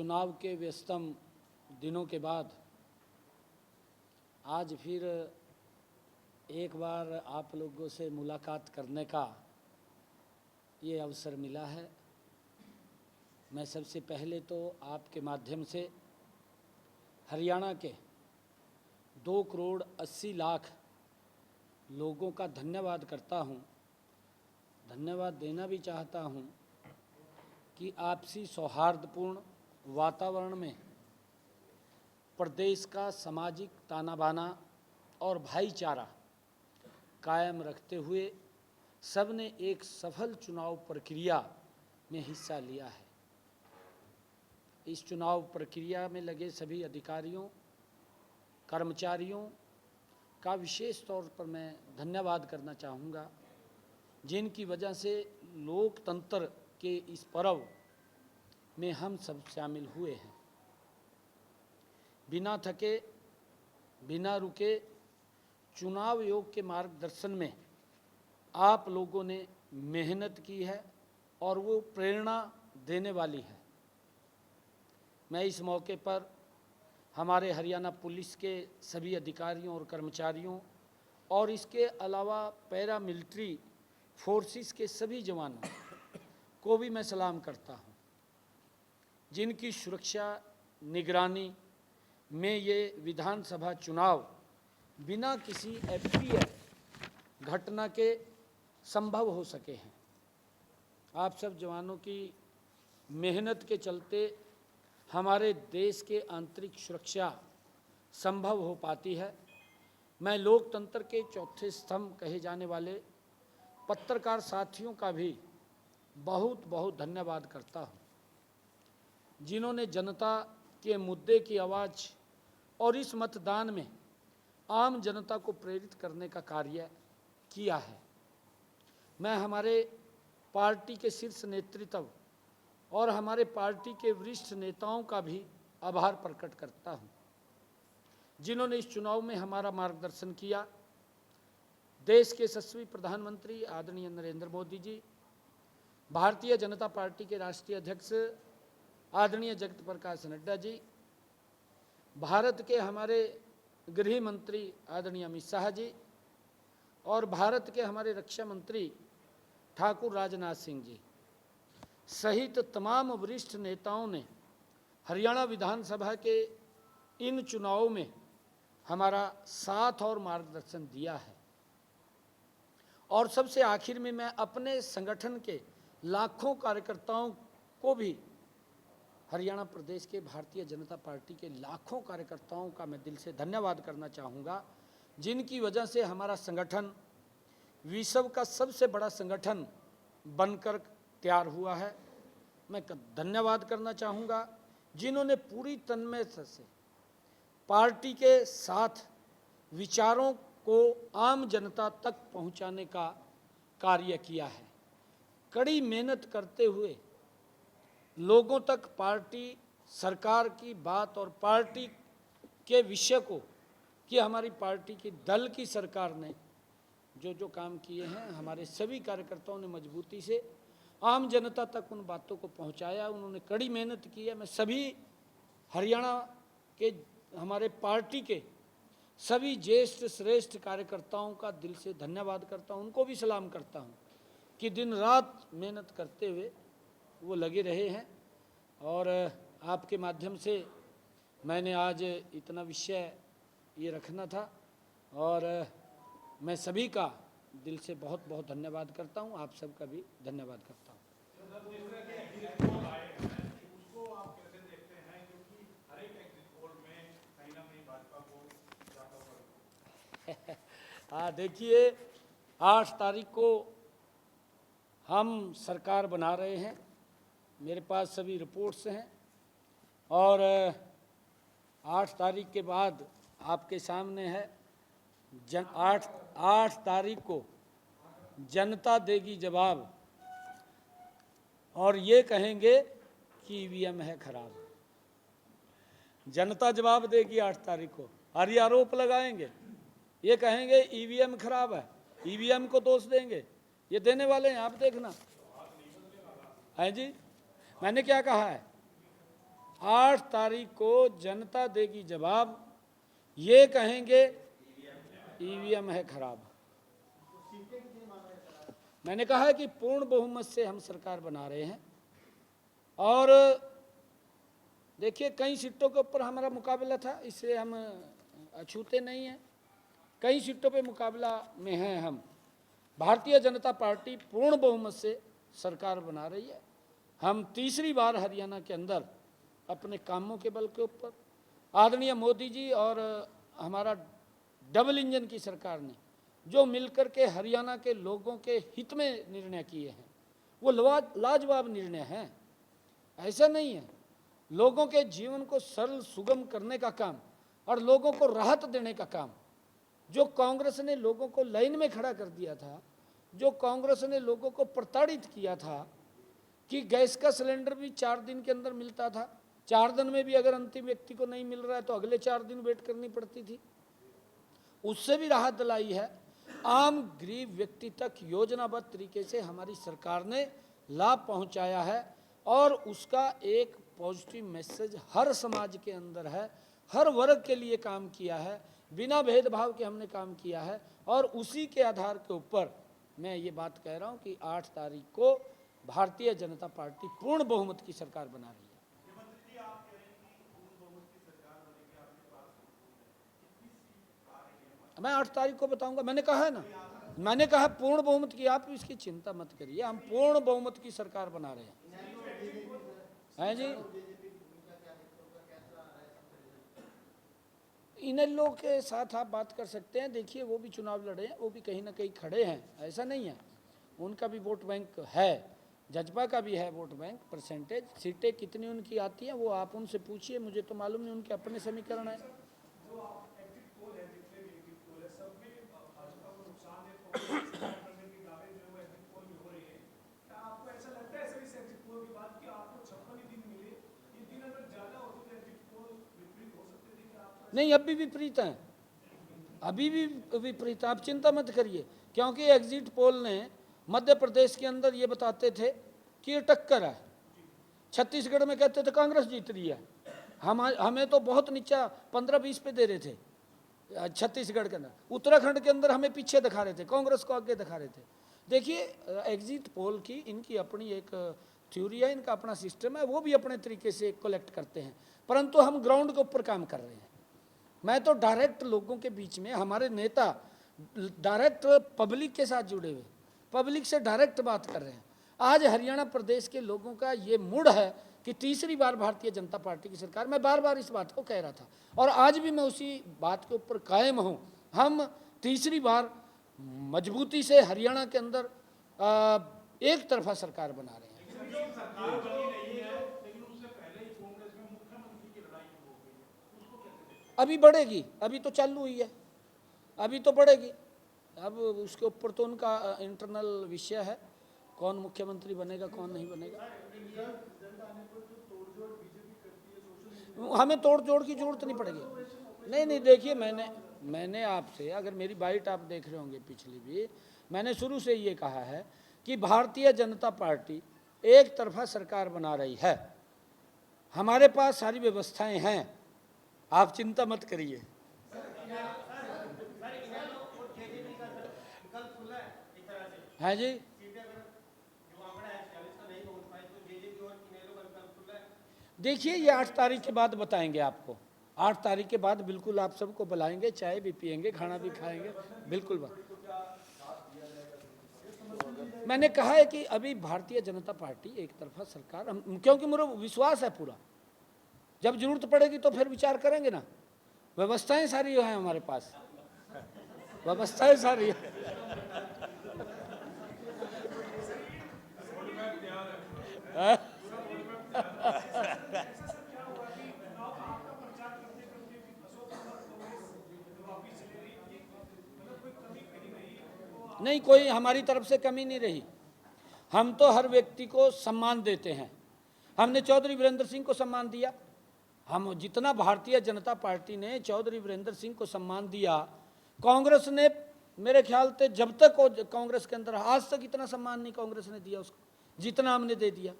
चुनाव के व्यस्तम दिनों के बाद आज फिर एक बार आप लोगों से मुलाकात करने का ये अवसर मिला है। मैं सबसे पहले तो आपके माध्यम से हरियाणा के 2 करोड़ 80 लाख लोगों का धन्यवाद करता हूँ। धन्यवाद देना भी चाहता हूँ कि आपसी सौहार्दपूर्ण वातावरण में प्रदेश का सामाजिक ताना बाना और भाईचारा कायम रखते हुए सबने एक सफल चुनाव प्रक्रिया में हिस्सा लिया है। इस चुनाव प्रक्रिया में लगे सभी अधिकारियों, कर्मचारियों का विशेष तौर पर मैं धन्यवाद करना चाहूँगा, जिनकी वजह से लोकतंत्र के इस पर्व में हम सब शामिल हुए हैं। बिना थके, बिना रुके चुनाव आयोग के मार्गदर्शन में आप लोगों ने मेहनत की है और वो प्रेरणा देने वाली है। मैं इस मौके पर हमारे हरियाणा पुलिस के सभी अधिकारियों और कर्मचारियों और इसके अलावा पैरा मिलिट्री फोर्सेस के सभी जवानों को भी मैं सलाम करता हूं, जिनकी सुरक्षा निगरानी में ये विधानसभा चुनाव बिना किसी अप्रिय घटना के संभव हो सके हैं। आप सब जवानों की मेहनत के चलते हमारे देश के आंतरिक सुरक्षा संभव हो पाती है। मैं लोकतंत्र के चौथे स्तंभ कहे जाने वाले पत्रकार साथियों का भी बहुत बहुत धन्यवाद करता हूँ, जिन्होंने जनता के मुद्दे की आवाज़ और इस मतदान में आम जनता को प्रेरित करने का कार्य किया है। मैं हमारे पार्टी के शीर्ष नेतृत्व और हमारे पार्टी के वरिष्ठ नेताओं का भी आभार प्रकट करता हूं, जिन्होंने इस चुनाव में हमारा मार्गदर्शन किया। देश के यशस्वी प्रधानमंत्री आदरणीय नरेंद्र मोदी जी, भारतीय जनता पार्टी के राष्ट्रीय अध्यक्ष आदरणीय जगत प्रकाश नड्डा जी, भारत के हमारे गृह मंत्री आदरणीय अमित शाह जी और भारत के हमारे रक्षा मंत्री ठाकुर राजनाथ सिंह जी सहित तमाम वरिष्ठ नेताओं ने हरियाणा विधानसभा के इन चुनावों में हमारा साथ और मार्गदर्शन दिया है। और सबसे आखिर में मैं अपने संगठन के लाखों कार्यकर्ताओं को भी, हरियाणा प्रदेश के भारतीय जनता पार्टी के लाखों कार्यकर्ताओं का मैं दिल से धन्यवाद करना चाहूँगा, जिनकी वजह से हमारा संगठन विश्व का सबसे बड़ा संगठन बनकर तैयार हुआ है। मैं धन्यवाद करना चाहूँगा जिन्होंने पूरी तन्मयता से पार्टी के साथ विचारों को आम जनता तक पहुँचाने का कार्य किया है। कड़ी मेहनत करते हुए लोगों तक पार्टी, सरकार की बात और पार्टी के विषय को, कि हमारी पार्टी की दल की सरकार ने जो काम किए हैं, हमारे सभी कार्यकर्ताओं ने मजबूती से आम जनता तक उन बातों को पहुंचाया। उन्होंने कड़ी मेहनत की है। मैं सभी हरियाणा के हमारे पार्टी के सभी ज्येष्ठ श्रेष्ठ कार्यकर्ताओं का दिल से धन्यवाद करता हूं, उनको भी सलाम करता हूं कि दिन रात मेहनत करते हुए वो लगे रहे हैं। और आपके माध्यम से मैंने आज इतना विषय ये रखना था और मैं सभी का दिल से बहुत बहुत धन्यवाद करता हूं। आप सबका भी धन्यवाद करता हूं। हाँ, देखिए 8 तारीख को हम सरकार बना रहे हैं। मेरे पास सभी रिपोर्ट्स हैं और 8 तारीख के बाद आपके सामने है 8 तारीख को जनता देगी जवाब और ये कहेंगे कि ईवीएम है खराब। जनता जवाब देगी 8 तारीख को, हरी आरोप लगाएंगे, ये कहेंगे ईवीएम खराब है, ईवीएम को दोष देंगे। ये देने वाले हैं, आप देखना है जी। मैंने क्या कहा है? 8 तारीख को जनता देगी जवाब। ये कहेंगे ईवीएम है खराब। मैंने कहा है कि पूर्ण बहुमत से हम सरकार बना रहे हैं और देखिए कई सीटों के ऊपर हमारा मुकाबला था, इसलिए हम अछूते नहीं हैं। कई सीटों पे मुकाबला में हैं हम। भारतीय जनता पार्टी पूर्ण बहुमत से सरकार बना रही है। हम तीसरी बार हरियाणा के अंदर अपने कामों के बल के ऊपर आदरणीय मोदी जी और हमारा डबल इंजन की सरकार ने जो मिलकर के हरियाणा के लोगों के हित में निर्णय किए हैं वो लाजवाब निर्णय हैं। ऐसा नहीं है, लोगों के जीवन को सरल सुगम करने का काम और लोगों को राहत देने का काम जो कांग्रेस ने लोगों को लाइन में खड़ा कर दिया था, जो कांग्रेस ने लोगों को प्रताड़ित किया था कि गैस का सिलेंडर भी 4 दिन के अंदर मिलता था, 4 दिन में भी अगर अंतिम व्यक्ति को नहीं मिल रहा है तो अगले 4 दिन वेट करनी पड़ती थी, उससे भी राहत दिलाई है। आम गरीब व्यक्ति तक योजनाबद्ध तरीके से हमारी सरकार ने लाभ पहुंचाया है और उसका एक पॉजिटिव मैसेज हर समाज के अंदर है, हर वर्ग के लिए काम किया है, बिना भेदभाव के हमने काम किया है और उसी के आधार के ऊपर मैं ये बात कह रहा हूँ कि 8 तारीख को भारतीय जनता पार्टी पूर्ण बहुमत की सरकार बना रही है। मैं 8 तारीख को बताऊंगा, मैंने कहा है ना, मैंने कहा पूर्ण बहुमत की, आप इसकी चिंता मत करिए, हम पूर्ण बहुमत की सरकार बना रहे हैं जी। इन लोगों के साथ आप बात कर सकते हैं, देखिए वो भी चुनाव लड़े हैं, वो भी कहीं ना कहीं खड़े हैं, ऐसा नहीं है, उनका भी वोट बैंक है, जजपा का भी है वोट बैंक, परसेंटेज सीटें कितनी उनकी आती हैं वो आप उनसे पूछिए, मुझे तो मालूम नहीं, उनके अपने समीकरण है। नहीं, अब भी विपरीत हैं, अभी भी विपरीत, आप चिंता मत करिए, क्योंकि एग्जिट पोल ने मध्य प्रदेश के अंदर ये बताते थे कि ये टक्कर है, छत्तीसगढ़ में कहते थे कांग्रेस जीत रही है, हमें तो बहुत नीचा 15-20 पे दे रहे थे छत्तीसगढ़ के अंदर, उत्तराखंड के अंदर हमें पीछे दिखा रहे थे, कांग्रेस को आगे दिखा रहे थे। देखिए एग्जिट पोल की इनकी अपनी एक थ्योरी है, इनका अपना सिस्टम है, वो भी अपने तरीके से कलेक्ट करते हैं, परंतु हम ग्राउंड के ऊपर काम कर रहे हैं। मैं तो डायरेक्ट लोगों के बीच में, हमारे नेता डायरेक्ट पब्लिक के साथ जुड़े हुए, पब्लिक से डायरेक्ट बात कर रहे हैं। आज हरियाणा प्रदेश के लोगों का ये मूड है कि तीसरी बार भारतीय जनता पार्टी की सरकार, मैं बार बार इस बात को कह रहा था और आज भी मैं उसी बात के ऊपर कायम हूँ। हम तीसरी बार मजबूती से हरियाणा के अंदर एक तरफा सरकार बना रहे हैं। अभी बढ़ेगी, अभी तो चालू हुई है, अभी तो बढ़ेगी, अब उसके ऊपर तो उनका इंटरनल विषय है, कौन मुख्यमंत्री बनेगा कौन नहीं बनेगा। हमें तोड़ जोड़ की जरूरत नहीं पड़ेगी। नहीं, देखिए मैंने आपसे, अगर मेरी बाइट आप देख रहे होंगे पिछली भी, मैंने शुरू से ये कहा है कि भारतीय जनता पार्टी एक तरफा सरकार बना रही है, हमारे पास सारी व्यवस्थाएं हैं, आप चिंता मत करिए। हाँ जी, देखिए ये 8 तारीख के बाद बताएंगे आपको, 8 तारीख के बाद बिल्कुल आप सबको बुलाएंगे, चाय भी पियेंगे, खाना भी खाएंगे, बिल्कुल बात। मैंने कहा है कि अभी भारतीय जनता पार्टी एक तरफा सरकार, क्योंकि मुझे विश्वास है पूरा, जब जरूरत पड़ेगी तो फिर विचार करेंगे ना, व्यवस्थाएं सारी हैं हमारे पास, व्यवस्थाएं सारी है। नहीं, कोई हमारी तरफ से कमी नहीं रही, हम तो हर व्यक्ति को सम्मान देते हैं। हमने चौधरी वीरेंद्र सिंह को सम्मान दिया, हम जितना भारतीय जनता पार्टी ने चौधरी वीरेंद्र सिंह को सम्मान दिया, कांग्रेस ने मेरे ख्याल से जब तक कांग्रेस के अंदर, आज तक इतना सम्मान नहीं कांग्रेस ने दिया उसको जितना हमने दे दिया,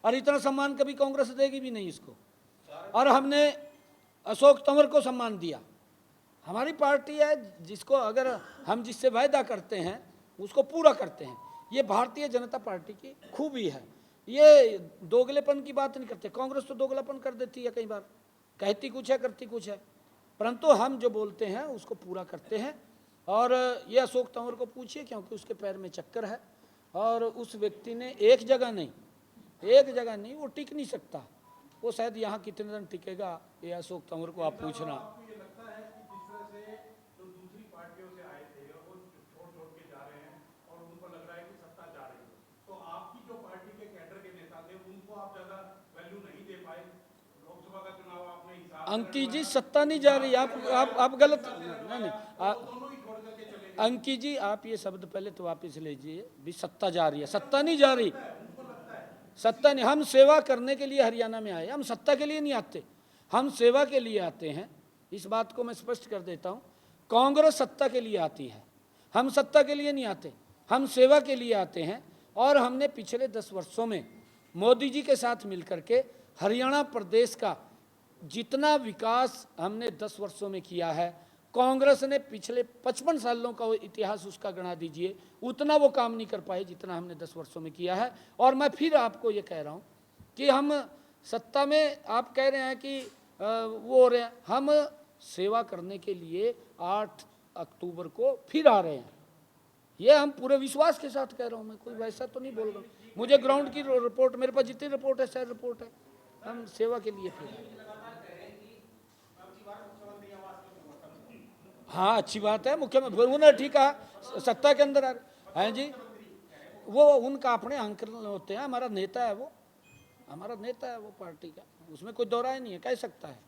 और इतना सम्मान कभी कांग्रेस देगी भी नहीं इसको। और हमने अशोक तंवर को सम्मान दिया। हमारी पार्टी है जिसको अगर हम जिससे वायदा करते हैं उसको पूरा करते हैं। ये भारतीय जनता पार्टी की खूबी है। ये दोगलेपन की बात नहीं करते। कांग्रेस तो दोगलापन कर देती है, कई बार कहती कुछ है करती कुछ है, परंतु हम जो बोलते हैं उसको पूरा करते हैं। और ये अशोक तंवर को पूछिए, क्योंकि उसके पैर में चक्कर है और उस व्यक्ति ने एक जगह नहीं वो टिक नहीं सकता। वो शायद यहाँ कितने दिन टिकेगा, ये अशोक तंवर को आप पूछना। अंकित जी सत्ता नहीं जा रही, आप गलत नहीं अंकित जी, आप ये शब्द पहले तो वापस लीजिए। भी सत्ता जा रही है, सत्ता नहीं जा रही, सत्ता नहीं। हम सेवा करने के लिए हरियाणा में आए, हम सत्ता के लिए नहीं आते, हम सेवा के लिए आते हैं। इस बात को मैं स्पष्ट कर देता हूँ। कांग्रेस सत्ता के लिए आती है, हम सत्ता के लिए नहीं आते, हम सेवा के लिए आते हैं। और हमने पिछले 10 वर्षों में मोदी जी के साथ मिलकर के हरियाणा प्रदेश का जितना विकास हमने 10 वर्षों में किया है, कांग्रेस ने पिछले 55 सालों का इतिहास उसका गणा दीजिए, उतना वो काम नहीं कर पाए जितना हमने 10 वर्षों में किया है। और मैं फिर आपको ये कह रहा हूँ कि हम सत्ता में, आप कह रहे हैं कि वो हो रहे हैं, हम सेवा करने के लिए 8 अक्टूबर को फिर आ रहे हैं। ये हम पूरे विश्वास के साथ कह रहा हूँ, मैं कोई वैसा तो नहीं बोल रहा हूँ। मुझे ग्राउंड की रिपोर्ट, मेरे पास जितनी रिपोर्ट है शायद रिपोर्ट है, हम सेवा के लिए फिर। हाँ अच्छी बात है, मुख्यमंत्री उन्होंने ठीक कहा सत्ता के अंदर हैं जी, वो उनका अपने अंकर होते हैं। हमारा नेता है वो, हमारा नेता है वो पार्टी का, उसमें कोई दो राय नहीं है, कह सकता है।